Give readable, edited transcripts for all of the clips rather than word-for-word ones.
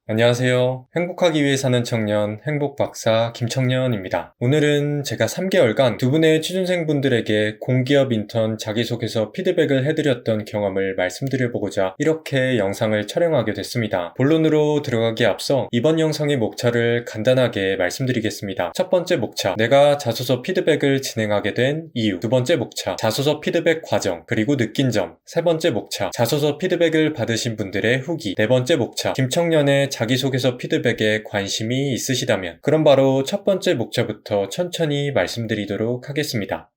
안녕하세요. 행복하기 위해 사는 청년, 행복박사 김청년입니다. 오늘은 제가 3개월간 두 분의 취준생분들에게 공기업 인턴 자기소개서 피드백을 해드렸던 경험을 말씀드려보고자 이렇게 영상을 촬영하게 됐습니다. 본론으로 들어가기에 앞서 이번 영상의 목차를 간단하게 말씀드리겠습니다. 첫 번째 목차, 내가 자소서 피드백을 진행하게 된 이유. 두 번째 목차, 자소서 피드백 과정, 그리고 느낀 점. 세 번째 목차, 자소서 피드백을 받으신 분들의 후기. 네 번째 목차, 김청년의 자기소개서 피드백에 관심이 있으시다면 그럼 바로 첫 번째 목차부터 천천히 말씀드리도록 하겠습니다.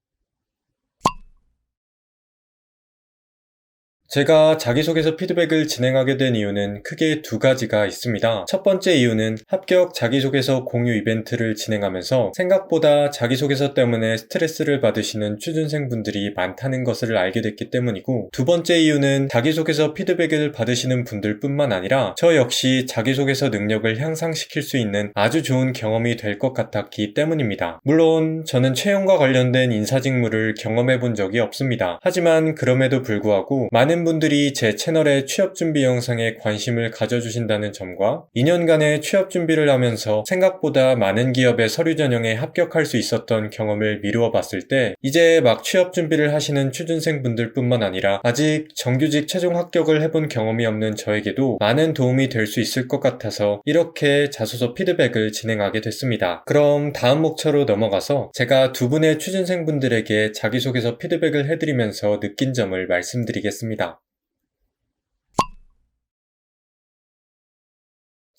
제가 자기소개서 피드백을 진행하게 된 이유는 크게 두 가지가 있습니다. 첫 번째 이유는 합격 자기소개서 공유 이벤트를 진행하면서 생각보다 자기소개서 때문에 스트레스를 받으시는 취준생분들이 많다는 것을 알게 됐기 때문이고, 두 번째 이유는 자기소개서 피드백을 받으시는 분들뿐만 아니라 저 역시 자기소개서 능력을 향상시킬 수 있는 아주 좋은 경험이 될 것 같았기 때문입니다. 물론 저는 채용과 관련된 인사직무를 경험해 본 적이 없습니다. 하지만 그럼에도 불구하고 많은 분들이 제 채널의 취업준비 영상에 관심을 가져주신다는 점과 2년간의 취업준비를 하면서 생각보다 많은 기업의 서류 전형에 합격할 수 있었던 경험을 미루어 봤을 때 이제 막 취업준비를 하시는 취준생분들 뿐만 아니라 아직 정규직 최종 합격을 해본 경험이 없는 저에게도 많은 도움이 될 수 있을 것 같아서 이렇게 자소서 피드백을 진행하게 됐습니다. 그럼 다음 목차로 넘어가서 제가 두 분의 취준생분들에게 자기소개서 피드백을 해드리면서 느낀 점을 말씀드리겠습니다.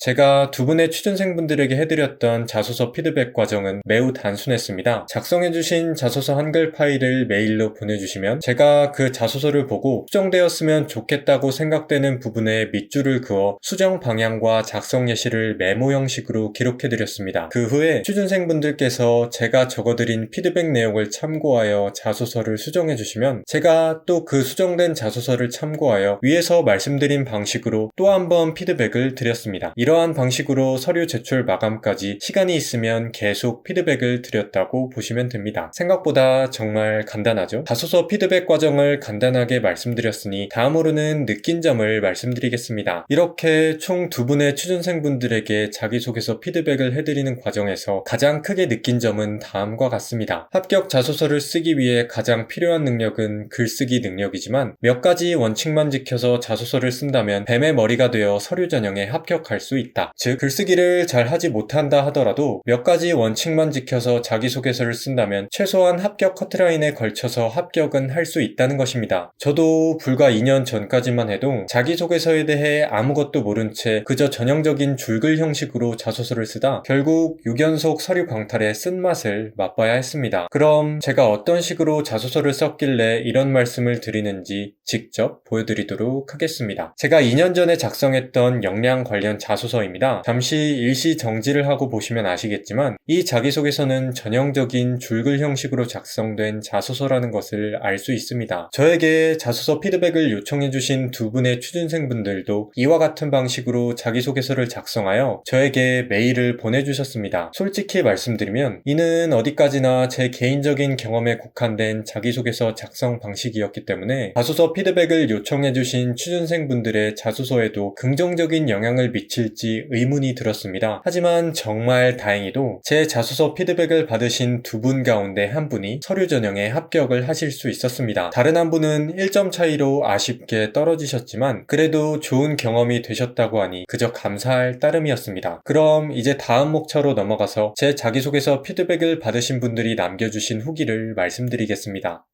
제가 두 분의 취준생분들에게 해드렸던 자소서 피드백 과정은 매우 단순했습니다. 작성해주신 자소서 한글 파일을 메일로 보내주시면 제가 그 자소서를 보고 수정되었으면 좋겠다고 생각되는 부분에 밑줄을 그어 수정 방향과 작성 예시를 메모 형식으로 기록해드렸습니다. 그 후에 취준생분들께서 제가 적어드린 피드백 내용을 참고하여 자소서를 수정해주시면 제가 또 그 수정된 자소서를 참고하여 위에서 말씀드린 방식으로 또 한 번 피드백을 드렸습니다. 이러한 방식으로 서류 제출 마감까지 시간이 있으면 계속 피드백을 드렸다고 보시면 됩니다. 생각보다 정말 간단하죠? 자소서 피드백 과정을 간단하게 말씀드렸으니 다음으로는 느낀 점을 말씀드리겠습니다. 이렇게 총 두 분의 취준생분들에게 자기소개서 피드백을 해드리는 과정에서 가장 크게 느낀 점은 다음과 같습니다. 합격 자소서를 쓰기 위해 가장 필요한 능력은 글쓰기 능력이지만 몇 가지 원칙만 지켜서 자소서를 쓴다면 뱀의 머리가 되어 서류 전형에 합격할 수 있다. 즉, 글쓰기를 잘 하지 못한다 하더라도 몇 가지 원칙만 지켜서 자기소개서를 쓴다면 최소한 합격 커트라인에 걸쳐서 합격은 할 수 있다는 것입니다. 저도 불과 2년 전까지만 해도 자기소개서에 대해 아무것도 모른 채 그저 전형적인 줄글 형식으로 자소서를 쓰다 결국 6연속 서류 강탈의 쓴맛을 맛봐야 했습니다. 그럼 제가 어떤 식으로 자소서를 썼길래 이런 말씀을 드리는지 직접 보여드리도록 하겠습니다. 제가 2년 전에 작성했던 역량 관련 자소서입니다. 잠시 일시 정지를 하고 보시면 아시겠지만 이 자기소개서는 전형적인 줄글 형식으로 작성된 자소서라는 것을 알 수 있습니다. 저에게 자소서 피드백을 요청해주신 두 분의 취준생분들도 이와 같은 방식으로 자기소개서를 작성하여 저에게 메일을 보내주셨습니다. 솔직히 말씀드리면 이는 어디까지나 제 개인적인 경험에 국한된 자기소개서 작성 방식이었기 때문에 자소서 피드백을 요청해주신 취준생분들의 자소서에도 긍정적인 영향을 미칠지 의문이 들었습니다. 하지만 정말 다행히도 제 자소서 피드백을 받으신 두 분 가운데 한 분이 서류 전형에 합격을 하실 수 있었습니다. 다른 한 분은 1점 차이로 아쉽게 떨어지셨지만 그래도 좋은 경험이 되셨다고 하니 그저 감사할 따름이었습니다. 그럼 이제 다음 목차로 넘어가서 제 자기소개서 피드백을 받으신 분들이 남겨주신 후기를 말씀드리겠습니다.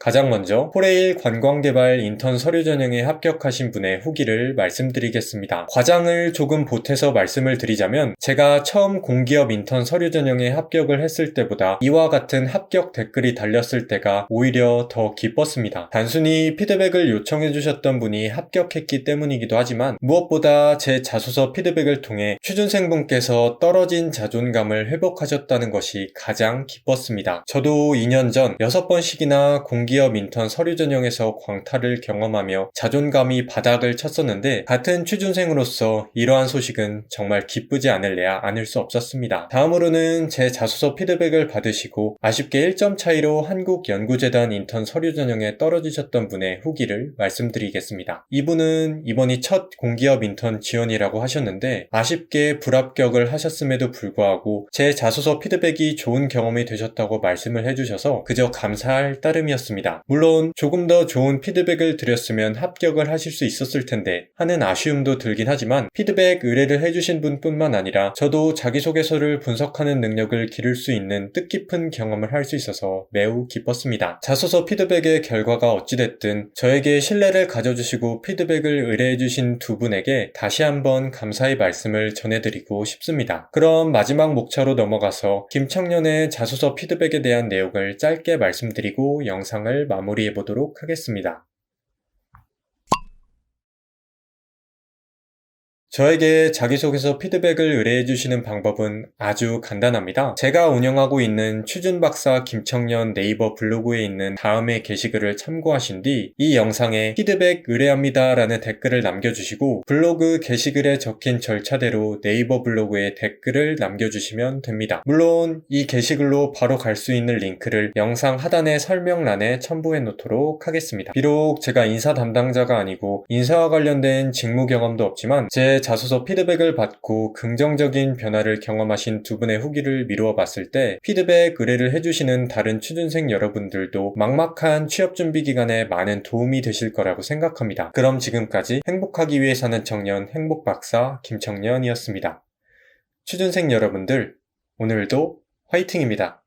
가장 먼저 포레일 관광개발 인턴 서류 전형에 합격하신 분의 후기를 말씀드리겠습니다. 과장을 조금 보태서 말씀을 드리자면 제가 처음 공기업 인턴 서류 전형에 합격을 했을 때보다 이와 같은 합격 댓글이 달렸을 때가 오히려 더 기뻤습니다. 단순히 피드백을 요청해 주셨던 분이 합격했기 때문이기도 하지만 무엇보다 제 자소서 피드백을 통해 취준생분께서 떨어진 자존감을 회복하셨다는 것이 가장 기뻤습니다. 저도 2년 전 6번씩이나 공기업 공기업 인턴 서류 전형에서 광탈을 경험하며 자존감이 바닥을 쳤었는데 같은 취준생으로서 이러한 소식은 정말 기쁘지 않을래야 않을 수 없었습니다. 다음으로는 제 자소서 피드백을 받으시고 아쉽게 1점 차이로 한국연구재단 인턴 서류 전형에 떨어지셨던 분의 후기를 말씀드리겠습니다. 이분은 이번이 첫 공기업 인턴 지원이라고 하셨는데 아쉽게 불합격을 하셨음에도 불구하고 제 자소서 피드백이 좋은 경험이 되셨다고 말씀을 해주셔서 그저 감사할 따름이었습니다. 물론 조금 더 좋은 피드백을 드렸으면 합격을 하실 수 있었을 텐데 하는 아쉬움도 들긴 하지만 피드백 의뢰를 해주신 분뿐만 아니라 저도 자기소개서를 분석하는 능력을 기를 수 있는 뜻깊은 경험을 할 수 있어서 매우 기뻤습니다. 자소서 피드백의 결과가 어찌됐든 저에게 신뢰를 가져주시고 피드백을 의뢰해주신 두 분에게 다시 한번 감사의 말씀을 전해드리고 싶습니다. 그럼 마지막 목차로 넘어가서 김청년의 자소서 피드백에 대한 내용을 짧게 말씀드리고 영상을 마무리해보도록 하겠습니다. 저에게 자기소개서 피드백을 의뢰해주시는 방법은 아주 간단합니다. 제가 운영하고 있는 취준박사 김청년 네이버 블로그에 있는 다음의 게시글을 참고하신 뒤 이 영상에 피드백 의뢰합니다 라는 댓글을 남겨주시고 블로그 게시글에 적힌 절차대로 네이버 블로그에 댓글을 남겨주시면 됩니다. 물론 이 게시글로 바로 갈 수 있는 링크를 영상 하단의 설명란에 첨부해 놓도록 하겠습니다. 비록 제가 인사 담당자가 아니고 인사와 관련된 직무 경험도 없지만 제 자소서 피드백을 받고 긍정적인 변화를 경험하신 두 분의 후기를 미루어 봤을 때 피드백 의뢰를 해주시는 다른 취준생 여러분들도 막막한 취업 준비 기간에 많은 도움이 되실 거라고 생각합니다. 그럼 지금까지 행복하기 위해 사는 청년 행복박사 김청년이었습니다. 취준생 여러분들, 오늘도 화이팅입니다.